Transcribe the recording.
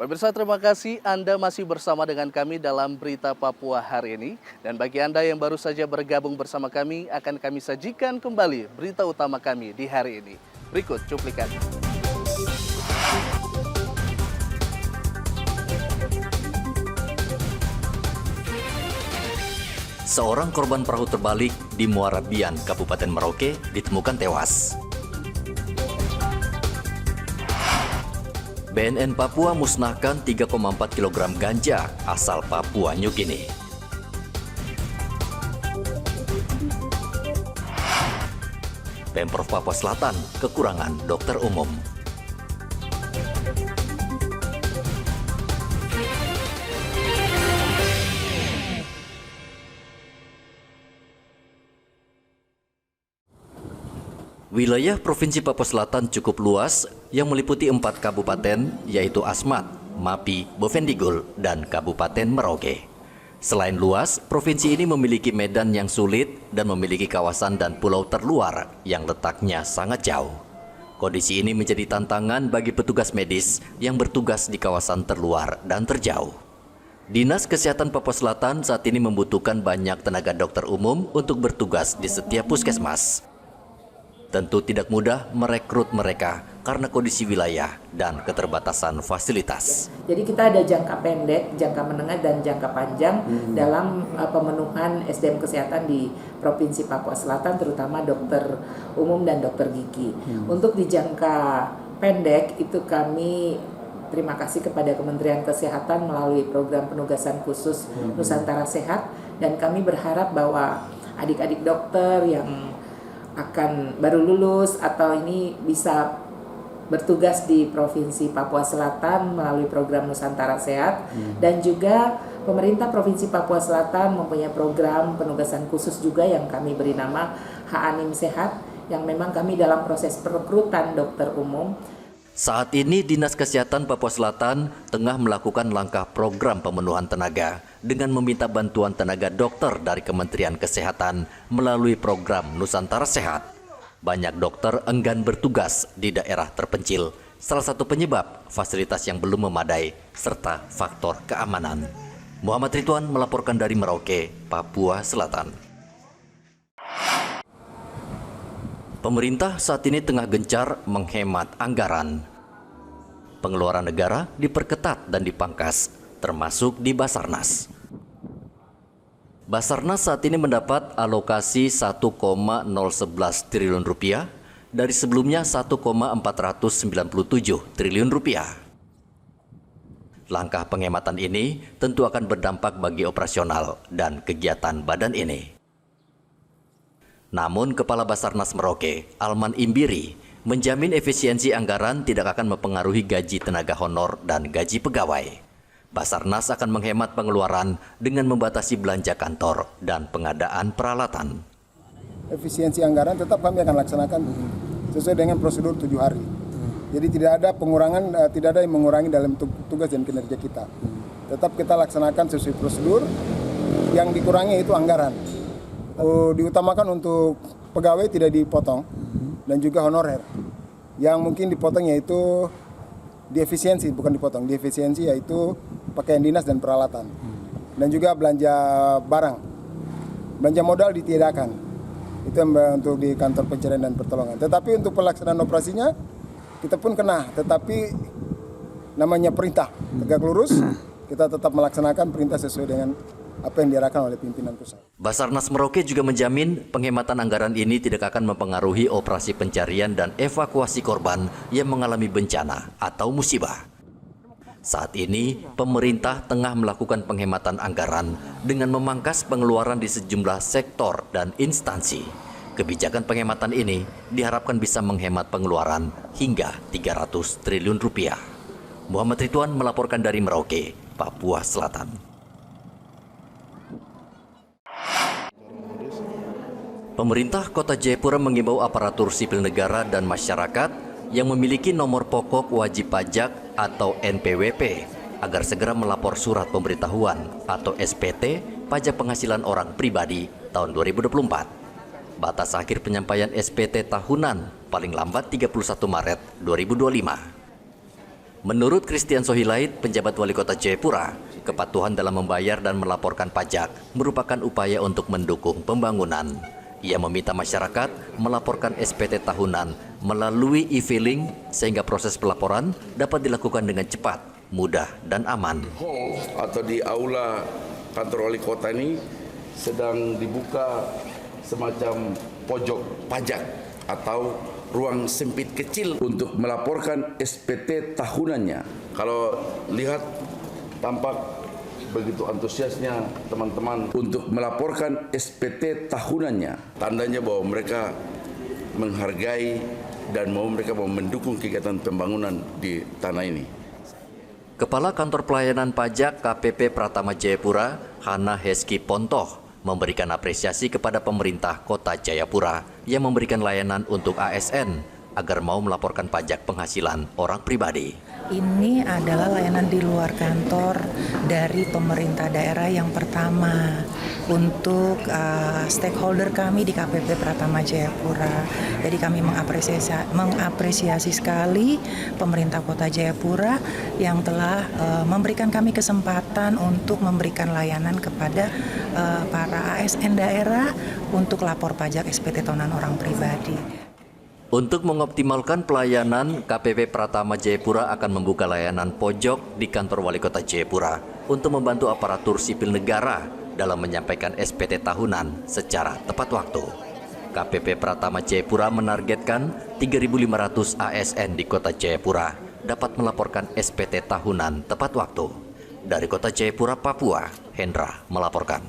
Pemirsa, terima kasih Anda masih bersama dengan kami dalam Berita Papua hari ini. Dan bagi Anda yang baru saja bergabung bersama kami, akan kami sajikan kembali berita utama kami di hari ini. Berikut cuplikan. Seorang korban perahu terbalik di Muara Bian, Kabupaten Merauke, ditemukan tewas. BNN Papua musnahkan 3,4 kg ganja asal Papua New Guinea. Pemprov Papua Selatan kekurangan dokter umum. Wilayah Provinsi Papua Selatan cukup luas yang meliputi 4 kabupaten yaitu Asmat, Mapi, Bovendigul, dan Kabupaten Merauke. Selain luas, provinsi ini memiliki medan yang sulit dan memiliki kawasan dan pulau terluar yang letaknya sangat jauh. Kondisi ini menjadi tantangan bagi petugas medis yang bertugas di kawasan terluar dan terjauh. Dinas Kesehatan Papua Selatan saat ini membutuhkan banyak tenaga dokter umum untuk bertugas di setiap puskesmas. Tentu tidak mudah merekrut mereka karena kondisi wilayah dan keterbatasan fasilitas. Jadi kita ada jangka pendek, jangka menengah, dan jangka panjang dalam pemenuhan SDM kesehatan di Provinsi Papua Selatan, terutama dokter umum dan dokter gigi. Untuk di jangka pendek itu kami terima kasih kepada Kementerian Kesehatan melalui program penugasan khusus Nusantara Sehat, dan kami berharap bahwa adik-adik dokter yang akan baru lulus atau ini bisa bertugas di Provinsi Papua Selatan melalui program Nusantara Sehat, dan juga pemerintah Provinsi Papua Selatan mempunyai program penugasan khusus juga yang kami beri nama HANIM Sehat, yang memang kami dalam proses perekrutan dokter umum. Saat ini Dinas Kesehatan Papua Selatan tengah melakukan langkah program pemenuhan tenaga dengan meminta bantuan tenaga dokter dari Kementerian Kesehatan melalui program Nusantara Sehat. Banyak dokter enggan bertugas di daerah terpencil, salah satu penyebab fasilitas yang belum memadai serta faktor keamanan. Muhammad Ridwan melaporkan dari Merauke, Papua Selatan. Pemerintah saat ini tengah gencar menghemat anggaran. Pengeluaran negara diperketat dan dipangkas, termasuk di Basarnas. Basarnas saat ini mendapat alokasi 1,011 triliun rupiah dari sebelumnya 1,497 triliun rupiah. Langkah penghematan ini tentu akan berdampak bagi operasional dan kegiatan badan ini. Namun Kepala Basarnas Merauke, Alman Imbiri, menjamin efisiensi anggaran tidak akan mempengaruhi gaji tenaga honor dan gaji pegawai. Basarnas akan menghemat pengeluaran dengan membatasi belanja kantor dan pengadaan peralatan. Efisiensi anggaran tetap kami akan laksanakan sesuai dengan prosedur 7 hari. Jadi tidak ada pengurangan, tidak ada yang mengurangi dalam tugas dan kinerja kita. Tetap kita laksanakan sesuai prosedur, yang dikurangi itu anggaran. Diutamakan untuk pegawai tidak dipotong dan juga honorer. Yang mungkin dipotong yaitu di efisiensi, bukan dipotong, di efisiensi yaitu pakaian dinas dan peralatan. Dan juga belanja barang. Belanja modal ditiadakan. Itu untuk di kantor pencarian dan pertolongan. Tetapi untuk pelaksanaan operasinya kita pun kena, tetapi namanya perintah tegak lurus, kita tetap melaksanakan perintah sesuai dengan apa yang diarahkan oleh pimpinan pusat. Basarnas Merauke juga menjamin penghematan anggaran ini tidak akan mempengaruhi operasi pencarian dan evakuasi korban yang mengalami bencana atau musibah. Saat ini, pemerintah tengah melakukan penghematan anggaran dengan memangkas pengeluaran di sejumlah sektor dan instansi. Kebijakan penghematan ini diharapkan bisa menghemat pengeluaran hingga 300 triliun rupiah. Muhammad Ridwan melaporkan dari Merauke, Papua Selatan. Pemerintah Kota Jayapura mengimbau aparatur sipil negara dan masyarakat yang memiliki nomor pokok wajib pajak atau NPWP agar segera melapor surat pemberitahuan atau SPT pajak penghasilan orang pribadi tahun 2024. Batas akhir penyampaian SPT tahunan paling lambat 31 Maret 2025. Menurut Christian Sohilait, penjabat wali kota Jayapura, kepatuhan dalam membayar dan melaporkan pajak merupakan upaya untuk mendukung pembangunan. Ia meminta masyarakat melaporkan SPT tahunan melalui e-filing sehingga proses pelaporan dapat dilakukan dengan cepat, mudah, dan aman. Hall atau di aula kantor wali kota ini sedang dibuka semacam pojok pajak atau ruang sempit kecil untuk melaporkan SPT tahunannya. Kalau lihat tampak begitu antusiasnya teman-teman untuk melaporkan SPT tahunannya. Tandanya bahwa mereka menghargai dan mereka mau mendukung kegiatan pembangunan di tanah ini. Kepala Kantor Pelayanan Pajak KPP Pratama Jayapura, Hana Heski Pontoh, memberikan apresiasi kepada pemerintah Kota Jayapura yang memberikan layanan untuk ASN agar mau melaporkan pajak penghasilan orang pribadi. Ini adalah layanan di luar kantor dari pemerintah daerah yang pertama untuk stakeholder kami di KPP Pratama Jayapura. Jadi kami mengapresiasi sekali pemerintah Kota Jayapura yang telah memberikan kami kesempatan untuk memberikan layanan kepada para ASN daerah untuk lapor pajak SPT tahunan orang pribadi. Untuk mengoptimalkan pelayanan, KPP Pratama Jayapura akan membuka layanan pojok di kantor wali kota Jayapura untuk membantu aparatur sipil negara dalam menyampaikan SPT tahunan secara tepat waktu. KPP Pratama Jayapura menargetkan 3.500 ASN di kota Jayapura dapat melaporkan SPT tahunan tepat waktu. Dari kota Jayapura, Papua, Hendra melaporkan.